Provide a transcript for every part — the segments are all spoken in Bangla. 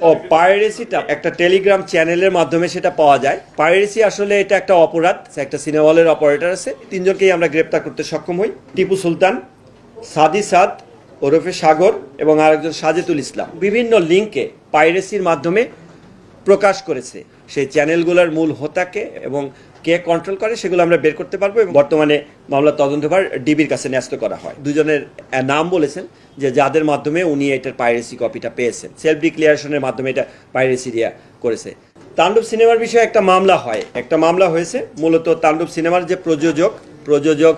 ও পাইরেসিটা একটা টেলিগ্রাম চ্যানেলের মাধ্যমে সেটা পাওয়া যায়। পাইরেসি আসলে এটা একটা অপরাধ। একটা সিনেমা হলের অপারেটর আছে, তিনজনকেই আমরা গ্রেপ্তার করতে সক্ষম হই। টিপু সুলতান, সাদি সাদ ওরফে সাগর এবং আরেকজন সাজেতুল ইসলাম বিভিন্ন লিঙ্কে পাইরেসির মাধ্যমে প্রকাশ করেছে। সেই চ্যানেলগুলোর মূল হোতাকে এবং কে কন্ট্রোল করে সেগুলো আমরা বের করতে পারবো এবং বর্তমানে মামলা তদন্তভার ডিবির কাছে ন্যস্ত করা হয়। দুজনের নাম বলেছেন যে যাদের মাধ্যমে উনি এটার পাইরেসি কপিটা পেয়েছেন, সেলফ ডিক্লিয়ারেশনের মাধ্যমে এটা পাইরেসি দিয়া করেছে। তাণ্ডব সিনেমার বিষয়ে একটা মামলা হয়েছে। মূলত তাণ্ডব সিনেমার যে প্রযোজক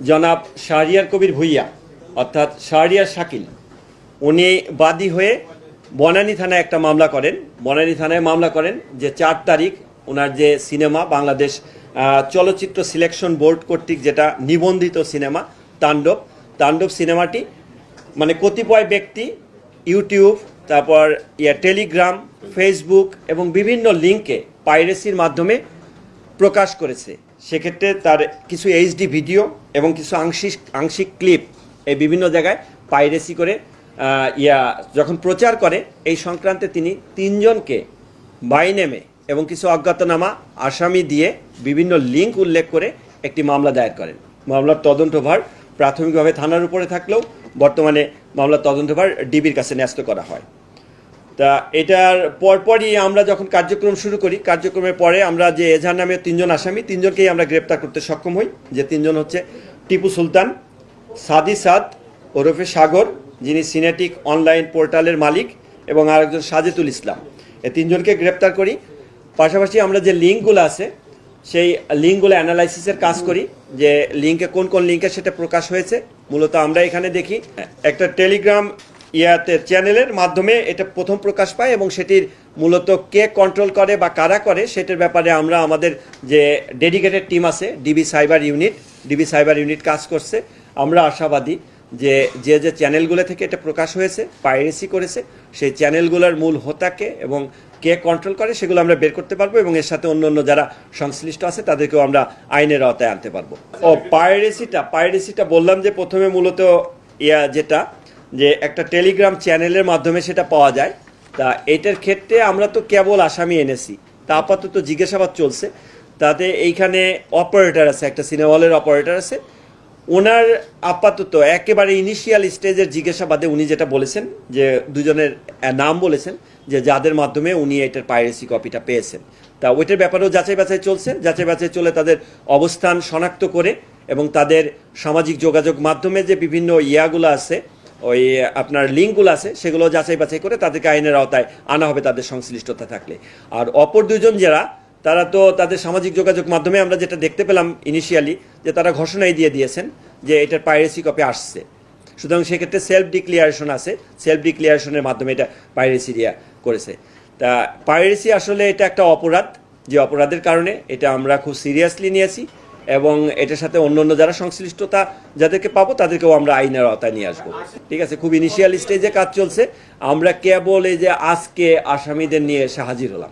জনাব শাহরিয়ার কবির ভুইয়া অর্থাৎ শাহরিয়ার শাকিল, উনি বাদী হয়ে বনানী থানায় একটা মামলা করেন যে 4 তারিখ ওনার যে সিনেমা বাংলাদেশ চলচ্চিত্র সিলেকশন বোর্ড কর্তৃক যেটা নিবন্ধিত সিনেমা তাণ্ডব সিনেমাটি মানে কতিপয় ব্যক্তি ইউটিউব, তারপর টেলিগ্রাম, ফেসবুক এবং বিভিন্ন লিঙ্কে পাইরেসির মাধ্যমে প্রকাশ করেছে। সেক্ষেত্রে তার কিছু এইচডি ভিডিও এবং কিছু আংশিক ক্লিপ এই বিভিন্ন জায়গায় পাইরেসি করে যখন প্রচার করে এই সংক্রান্তে তিনি 3 জনকে বাই নেমে এবং কিছু অজ্ঞাতনামা আসামি দিয়ে বিভিন্ন লিঙ্ক উল্লেখ করে একটি মামলা দায়ের করেন। মামলার তদন্তভার প্রাথমিকভাবে থানার উপরে থাকলেও বর্তমানে মামলার তদন্তভার ডিবির কাছে ন্যস্ত করা হয়। তা এটার পরপরই আমরা যখন কার্যক্রম শুরু করি, কার্যক্রমের পরে আমরা যে এজাহার নামে 3 জন আসামি, 3 জনকেই আমরা গ্রেপ্তার করতে সক্ষম হই। যে 3 জন হচ্ছে টিপু সুলতান, সাদি সাদ ওরফে সাগর, যিনি সিনেটিক অনলাইন পোর্টালের মালিক, এবং আরেকজন সাজেতুল ইসলাম। এই 3 জনকে গ্রেপ্তার করি। পাশাপাশি আমরা যে লিঙ্কগুলো আছে সেই লিঙ্কগুলো অ্যানালাইসিসের কাজ করি, যে লিঙ্কে কোন লিঙ্কে সেটা প্রকাশ হয়েছে। মূলত আমরা এখানে দেখি একটা টেলিগ্রাম চ্যানেলের মাধ্যমে এটা প্রথম প্রকাশ পায় এবং সেটির মূলত কে কন্ট্রোল করে বা কারা করে সেটার ব্যাপারে আমরা আমাদের যে ডেডিকেটেড টিম আছে ডিবি সাইবার ইউনিট কাজ করছে। আমরা আশাবাদী যে চ্যানেলগুলো থেকে এটা প্রকাশ হয়েছে, পাইরেসি করেছে, সেই চ্যানেলগুলোর মূল হোতাকে এবং কে কন্ট্রোল করে সেগুলো আমরা বের করতে পারবো এবং এর সাথে অন্য যারা সংশ্লিষ্ট আছে তাদেরকেও আমরা আইনের আওতায় আনতে পারবো। ও পাইরেসিটা বললাম যে প্রথমে মূলত যেটা যে একটা টেলিগ্রাম চ্যানেলের মাধ্যমে সেটা পাওয়া যায়। তা এটার ক্ষেত্রে আমরা তো কেবল আসামি এনেছি, তা আপাতত জিজ্ঞাসাবাদ চলছে। তাতে এইখানে অপারেটর আছে, একটা সিনেমা হলের অপারেটর আছে, ওনার আপাতত একেবারে ইনিশিয়াল স্টেজের জিজ্ঞাসাবাদে উনি যেটা বলেছেন যে 2 জনের নাম বলেছেন যে যাদের মাধ্যমে উনি এটার পাইরেসি কপিটা পেয়েছেন। তা ওইটার ব্যাপারেও যাচাই বাছাই চলে তাদের অবস্থান শনাক্ত করে এবং তাদের সামাজিক যোগাযোগ মাধ্যমে যে বিভিন্ন ইয়াগুলো আছে, ওই আপনার লিঙ্কগুলো আছে, সেগুলো যাচাই বাছাই করে তাদেরকে আইনের আওতায় আনা হবে তাদের সংশ্লিষ্টতা থাকলে। আর অপর 2 জন যারা, তারা তো তাদের সামাজিক যোগাযোগ মাধ্যমে আমরা যেটা দেখতে পেলাম ইনিশিয়ালি যে তারা ঘোষণাই দিয়েছেন যে এটার পাইরেসি কপি আসছে। সুতরাং সেক্ষেত্রে সেলফ ডিক্লিয়ারেশনের মাধ্যমে এটা পাইরেসি করেছে। তা পাইরেসি আসলে এটা একটা অপরাধ, যে অপরাধের কারণে এটা আমরা খুব সিরিয়াসলি নিয়েছি এবং এটার সাথে অন্য যারা সংশ্লিষ্টতা যাদেরকে পাবো তাদেরকেও আমরা আইনের আওতায় নিয়ে আসবো। ঠিক আছে, খুব ইনিশিয়াল স্টেজে কাজ চলছে। আমরা কেবল এই যে আজকে আসামিদের নিয়ে এসে হাজির হলাম।